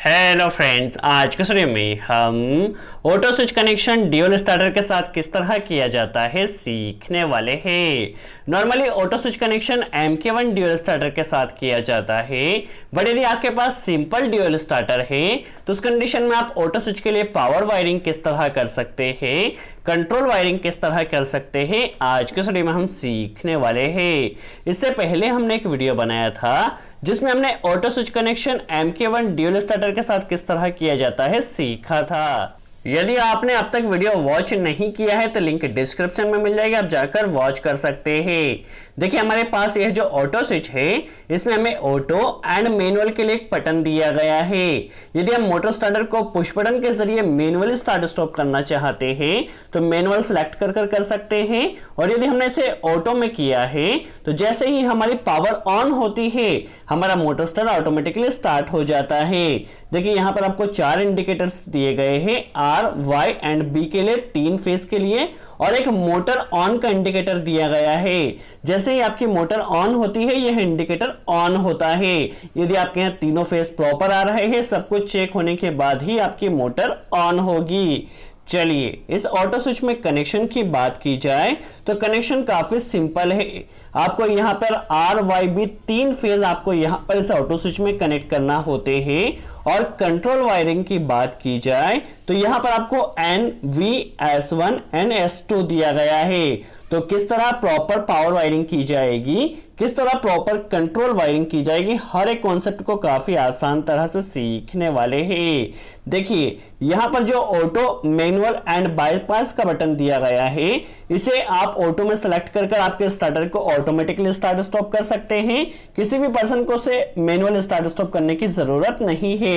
Hello friends, आज के video में हम auto switch connection dual starter के साथ किस तरह किया जाता है सीखने वाले हैं। Normally auto switch connection MK1 dual starter के साथ किया जाता है, बट यदि आपके पास सिंपल ड्यूल स्टार्टर है तो उस कंडीशन में आप ऑटो स्विच के लिए पावर वायरिंग किस तरह कर सकते हैं, कंट्रोल वायरिंग किस तरह कर सकते हैं, आज के वीडियो में हम सीखने वाले हैं। इससे पहले हमने एक वीडियो बनाया था जिसमें हमने auto switch connection MK1 dual starter के साथ किस तरह किया जाता है सीखा था। यदि आपने अब तक वीडियो वॉच नहीं किया है तो लिंक डिस्क्रिप्शन में मिल जाएगा, आप जाकर वॉच कर सकते हैं। देखिए हमारे पास यह जो ऑटो स्विच है इसमें हमें ऑटो एंड मैनुअल के लिए एक बटन दिया गया है। यदि हम मोटर स्टार्टर को पुश बटन के जरिए मैनुअली स्टार्ट स्टॉप करना चाहते हैं तो मैनुअल सेलेक्ट कर सकते हैं, और यदि हमने इसे ऑटो में किया है तो जैसे ही हमारी पावर ऑन होती है हमारा मोटर स्टार्टर ऑटोमेटिकली स्टार्ट हो जाता है। देखिए यहाँ पर आपको 4 इंडिकेटर्स दिए गए हैं, R, Y एंड B के लिए, 3 फेज के लिए, और एक मोटर ऑन का इंडिकेटर दिया गया है। जैसे ही आपकी मोटर ऑन होती है यह इंडिकेटर ऑन होता है। यदि आपके यहाँ तीनों फेज प्रॉपर आ रहे हैं, सब कुछ चेक होने के बाद ही आपकी मोटर ऑन होगी। चलिए इस ऑटो स्विच में कनेक्शन की बात की जाए तो कनेक्शन काफी सिंपल है। आपको यहाँ पर R, Y, B 3 फेज आपको यहाँ पर इस ऑटो स्विच में कनेक्ट करना होते हैं। और कंट्रोल वायरिंग की बात की जाए तो यहाँ पर आपको N, V, S1 and S2 दिया गया है। तो किस तरह प्रॉपर पावर वायरिंग की जाएगी, किस तरह प्रॉपर कंट्रोल वायरिंग की जाएगी, हर एक कॉन्सेप्ट को काफी आसान तरह से सीखने वाले हैं। देखिए यहाँ पर जो ऑटो, मैनुअल एंड बाईपास का बटन दिया गया है इसे आप ऑटो में सेलेक्ट कर आपके स्टार्टर को ऑटोमेटिकली स्टार्ट स्टॉप कर सकते हैं। किसी भी पर्सन को से मैनुअल स्टार्ट स्टॉप करने की जरूरत नहीं है।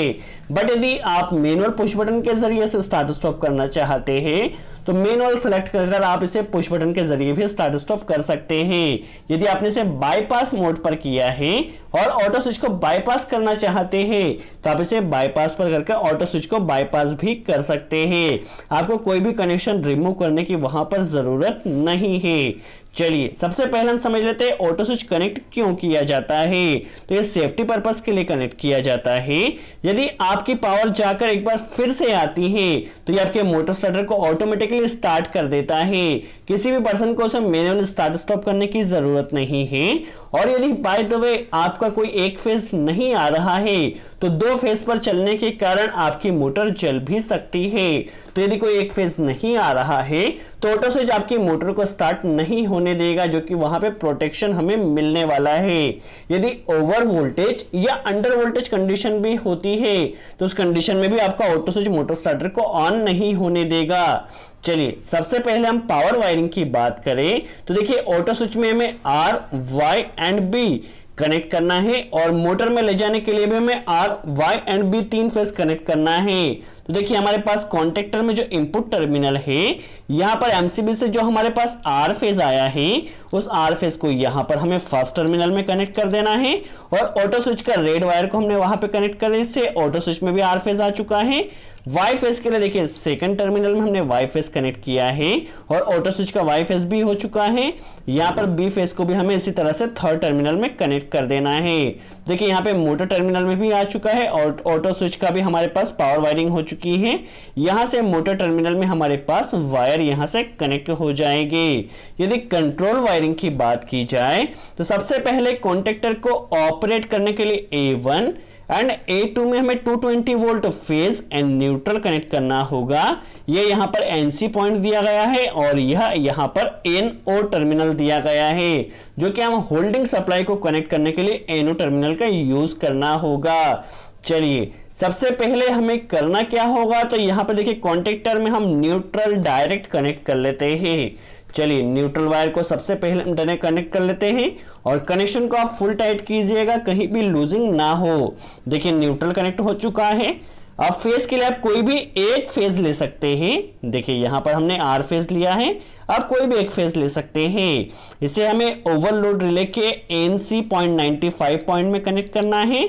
बट यदि आप मैनुअल पुश बटन के जरिए से स्टार्ट स्टॉप करना चाहते हैं तो मैनुअल सेलेक्ट कर आप इसे पुश बटन के जरिए भी स्टार्ट स्टॉप कर सकते हैं। यदि आपने इसे बाईपास मोड पर किया है और ऑटो स्विच को बाईपास करना चाहते हैं तो आप इसे बाईपास पर करके ऑटो स्विच को बाईपास भी कर सकते हैं। आपको कोई भी कनेक्शन रिमूव करने की वहां पर जरूरत नहीं है। चलिए सबसे पहले हम समझ लेते हैं ऑटो स्विच कनेक्ट क्यों किया जाता है। तो ये सेफ्टी पर्पस के लिए कनेक्ट किया जाता है। यदि आपकी पावर जाकर एक बार फिर से आती है तो ये आपके मोटर स्टार्टर को ऑटोमेटिकली स्टार्ट कर देता है। किसी भी पर्सन को उसे मैनुअल स्टार्ट स्टॉप करने की जरूरत नहीं है। और यदि बाय द वे आपका कोई एक फेज नहीं आ रहा है तो 2 फेज पर चलने के कारण आपकी मोटर जल भी सकती है। तो यदि कोई एक फेज नहीं आ रहा है तो ऑटो स्विच आपकी मोटर को स्टार्ट नहीं होने देगा, जो कि वहां पे प्रोटेक्शन हमें मिलने वाला है। यदि ओवर वोल्टेज या अंडर वोल्टेज कंडीशन भी होती है तो उस कंडीशन में भी आपका ऑटो स्विच मोटर स्टार्टर को ऑन नहीं होने देगा। चलिए सबसे पहले हम पावर वायरिंग की बात करें तो देखिए ऑटो स्विच में हमें R, Y and B connect करना है, और मोटर में ले जाने के लिए भी हमें R, Y and B 3 phase connect करना है। तो देखिए हमारे पास कॉन्टेक्टर में जो इनपुट टर्मिनल है यहाँ पर MCB से जो हमारे पास R फेज आया है उस R फेज को यहाँ पर हमें फर्स्ट टर्मिनल में कनेक्ट कर देना है, और ऑटो स्विच का रेड वायर को हमने वहां पे कनेक्ट कर दिया। इससे ऑटो स्विच में भी R फेज आ चुका है। Y फेज के लिए देखिए सेकंड टर्मिनल में हमने Y फेज कनेक्ट किया है और ऑटो स्विच का Y फेज भी हो चुका है। यहाँ पर B फेज को भी हमें इसी तरह से थर्ड टर्मिनल में कनेक्ट कर देना है। देखिए यहाँ पे मोटर टर्मिनल में भी आ चुका है और ऑटो स्विच का भी हमारे पास पावर वायरिंग हो चुकी है। यहाँ से मोटर टर्मिनल में हमारे पास वायर यहाँ से कनेक्ट हो जाएंगे। यदि कंट्रोल वायरिंग की बात की जाए तो सबसे पहले कॉन्टेक्टर को ऑपरेट करने के लिए A1 एंड A2 में हमें 220 volt phase and neutral connect करना होगा। ये यहाँ पर NC पॉइंट दिया गया है और यह यहाँ पर NO टर्मिनल दिया गया है, जो कि हम होल्डिंग सप्लाई को कनेक्ट करने के लिए NO टर्मिनल का यूज करना होगा। चलिए सबसे पहले हमें करना क्या होगा, तो यहाँ पर देखिए कॉन्टेक्टर में हम न्यूट्रल डायरेक्ट कनेक्ट कर लेते हैं। चलिए न्यूट्रल वायर को सबसे पहले हम डायरेक्ट कनेक्ट कर लेते हैं और कनेक्शन को आप फुल टाइट कीजिएगा, कहीं भी लूजिंग ना हो। देखिए न्यूट्रल कनेक्ट हो चुका है। अब फेज के लिए आप कोई भी एक फेज ले सकते हैं। देखिए यहाँ पर हमने R फेज लिया है, आप कोई भी एक फेज ले सकते हैं। इसे हमें ओवरलोड रिले के NC 0.95 पॉइंट में कनेक्ट करना है,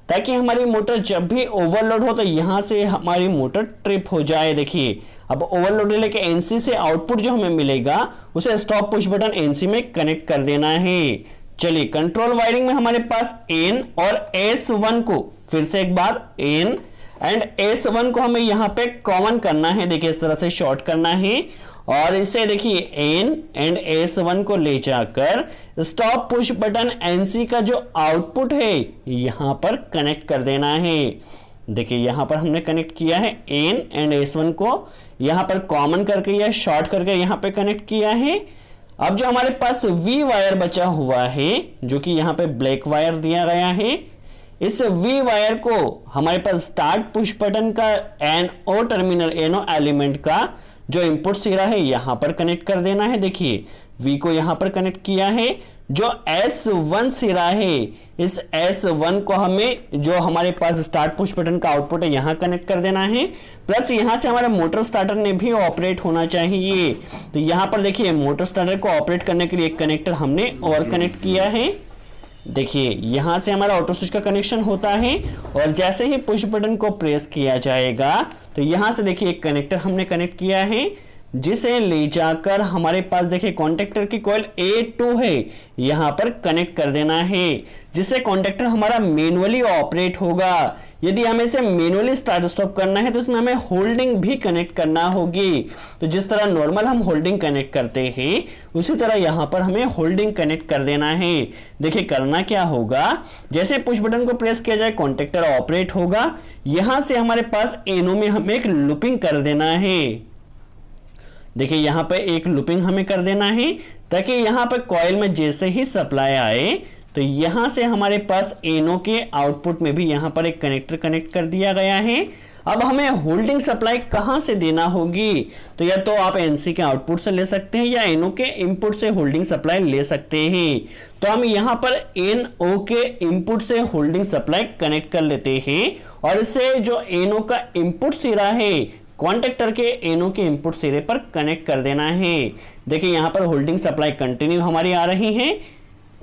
ताकि हमारी मोटर जब भी ओवरलोड हो तो यहां से हमारी मोटर ट्रिप हो जाए। देखिए अब ओवरलोड रिले के NC से आउटपुट जो हमें मिलेगा उसे स्टॉप पुश बटन NC में कनेक्ट कर देना है। चलिए कंट्रोल वायरिंग में हमारे पास N और S1 को फिर से एक बार एन एंड S1 को हमें यहाँ पे कॉमन करना है, देखिए इस तरह से शॉर्ट करना है और इसे देखिए एन एंड S1 को ले जाकर स्टॉप पुश बटन NC का जो आउटपुट है यहाँ पर कनेक्ट कर देना है। देखिए यहाँ पर हमने कनेक्ट किया है एन एंड S1 को यहाँ पर कॉमन करके या शॉर्ट करके यहाँ पे कनेक्ट किया है। अब जो हमारे पास V वायर बचा हुआ है जो कि यहाँ पे ब्लैक वायर दिया गया है, इस V वायर को हमारे पास स्टार्ट पुश बटन का NO टर्मिनल NO एलिमेंट का जो इनपुट सिरा है यहां पर कनेक्ट कर देना है। देखिए V को यहां पर कनेक्ट किया है। जो S1 सिरा है इस S1 को हमें जो हमारे पास स्टार्ट पुश बटन का आउटपुट है यहां कनेक्ट कर देना है। प्लस यहां से हमारे मोटर स्टार्टर ने भी ऑपरेट होना चाहिए। तो यहां पर देखिए मोटर स्टार्टर को ऑपरेट करने के लिए एक कनेक्टर हमने और कनेक्ट किया है। देखिए यहां से हमारा ऑटो स्विच का कनेक्शन होता है और जैसे ही पुश बटन को प्रेस किया जाएगा तो यहां से देखिए एक कनेक्टर हमने कनेक्ट किया है जिसे ले जाकर हमारे पास देखिए कॉन्टेक्टर की कॉइल A2 है यहां पर कनेक्ट कर देना है, जिससे कॉन्टेक्टर हमारा मैन्युअली ऑपरेट होगा। यदि हमें इसे मैन्युअली स्टार्ट स्टॉप करना है तो इसमें हमें होल्डिंग भी कनेक्ट करना होगी। तो जिस तरह नॉर्मल हम होल्डिंग कनेक्ट करते हैं उसी तरह यहां पर हमें होल्डिंग कनेक्ट कर देना है। देखिए करना क्या होगा, जैसे पुश बटन को प्रेस किया जाए कॉन्टेक्टर ऑपरेट होगा। यहां से हमारे पास एनो में हमें एक लूपिंग कर देना है। देखिए यहां पे एक लूपिंग हमें कर देना है ताकि यहां पे कॉइल में जैसे ही सप्लाई आए तो यहां से हमारे पास एनो के आउटपुट में भी यहां पर एक कनेक्टर कनेक्ट कर दिया गया है। अब हमें होल्डिंग सप्लाई कहां से देना होगी, तो या तो आप एनसी के आउटपुट से ले सकते हैं या एनओ के इनपुट से होल्डिंग सप्लाई ले सकते हैं। तो हम यहां पर एनओ के इनपुट से होल्डिंग सप्लाई कनेक्ट कर लेते हैं और इसे जो एनओ का इनपुट सिरा है कॉन्टेक्टर के एनओ के इनपुट सिरे पर कनेक्ट कर देना है। देखिए यहां पर होल्डिंग सप्लाई कंटिन्यू हमारी आ रही है।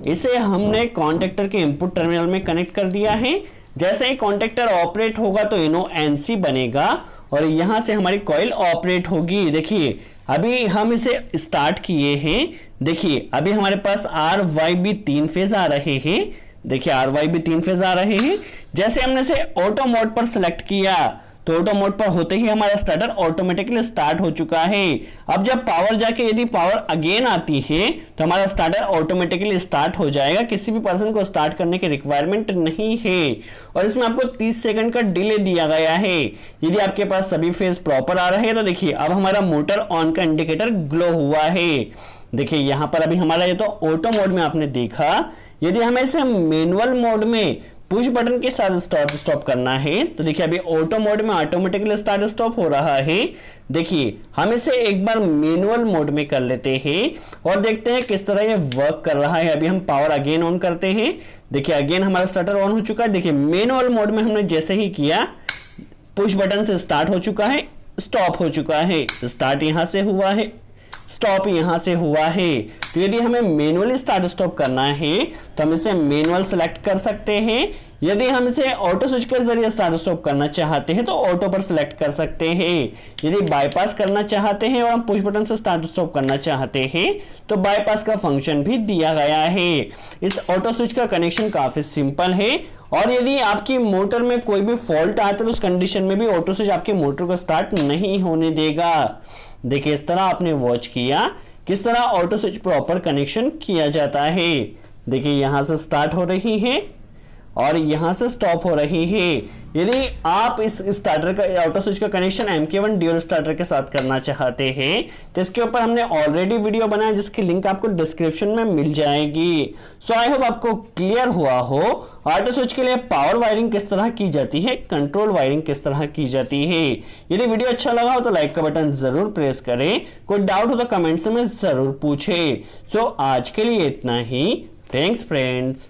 इसे हमने कॉन्टेक्टर के इनपुट टर्मिनल में कनेक्ट कर दिया है। जैसे ही कॉन्टेक्टर ऑपरेट होगा तो एनओ एनसी बनेगा और यहां से हमारी कॉइल ऑपरेट होगी। देखिए अभी हम इसे स्टार्ट किए हैं। देखिए अभी हमारे पास आर वाई बी 3 फेज आ रहे हैं। देखिए आर वाई बी 3 फेज आ रहे हैं। जैसे हमने इसे ऑटो मोड पर सिलेक्ट किया तो ऑटो मोड पर होते ही हमारा स्टार्टर ऑटोमेटिकली स्टार्ट हो चुका है। अब जब पावर जाके यदि पावर अगेन आती है तो हमारा स्टार्टर ऑटोमेटिकली स्टार्ट हो जाएगा। किसी भी पर्सन को स्टार्ट करने की रिक्वायरमेंट नहीं है और इसमें आपको 30 सेकंड का डिले दिया गया है। यदि आपके पास सभी फेज प्रॉपर आ रहे हैं तो देखिए अब हमारा मोटर ऑन का इंडिकेटर ग्लो हुआ है। देखिए यहां पर अभी हमारा ये तो ऑटो मोड में आपने देखा। यदि हमें इसे मैनुअल मोड में पुश बटन के साथ स्टार्ट स्टॉप करना है तो देखिए अभी ऑटो मोड में ऑटोमेटिकली स्टार्ट स्टॉप हो रहा है। देखिए हम इसे एक बार मैनुअल मोड में कर लेते हैं और देखते हैं किस तरह ये वर्क कर रहा है। अभी हम पावर अगेन ऑन करते हैं। देखिए अगेन हमारा स्टार्टर ऑन हो चुका है। देखिए मैनुअल मोड में हमने जैसे ही किया पुश बटन से स्टार्ट हो चुका है, स्टॉप हो चुका है। स्टार्ट यहां से हुआ है, स्टॉप यहां से हुआ है। तो यदि हमें मैनुअली स्टार्ट स्टॉप करना है तो हम इसे मैनुअल सेलेक्ट कर सकते हैं। यदि हम इसे ऑटो स्विच के जरिए स्टार्ट स्टॉप करना चाहते हैं तो ऑटो पर सिलेक्ट कर सकते हैं। यदि बाईपास करना चाहते हैं और हम पुश बटन से स्टार्ट स्टॉप करना चाहते हैं तो बाईपास का फंक्शन भी दिया गया है। इस ऑटो स्विच का कनेक्शन काफी सिंपल है और यदि आपकी मोटर में कोई भी फॉल्ट आता है तो उस कंडीशन में भी ऑटो स्विच आपकी मोटर को स्टार्ट नहीं होने देगा। देखिए इस तरह आपने वॉच किया किस तरह ऑटो स्विच प्रॉपर कनेक्शन किया जाता है। देखिए यहां से स्टार्ट हो रही है और यहां से स्टॉप हो रही है। यदि आप इस स्टार्टर का ऑटो स्विच का कनेक्शन MK1 ड्यूल स्टार्टर के साथ करना चाहते हैं तो इसके ऊपर हमने ऑलरेडी वीडियो बनाया जिसकी लिंक आपको डिस्क्रिप्शन में मिल जाएगी। सो आई होप आपको क्लियर हुआ हो ऑटो स्विच के लिए पावर वायरिंग किस तरह की जाती है, कंट्रोल वायरिंग किस तरह की जाती है। यदि वीडियो अच्छा लगा हो तो लाइक का बटन जरूर प्रेस करें। कोई डाउट हो तो कमेंट्स में जरूर पूछे। सो आज के लिए इतना ही। Thanks friends.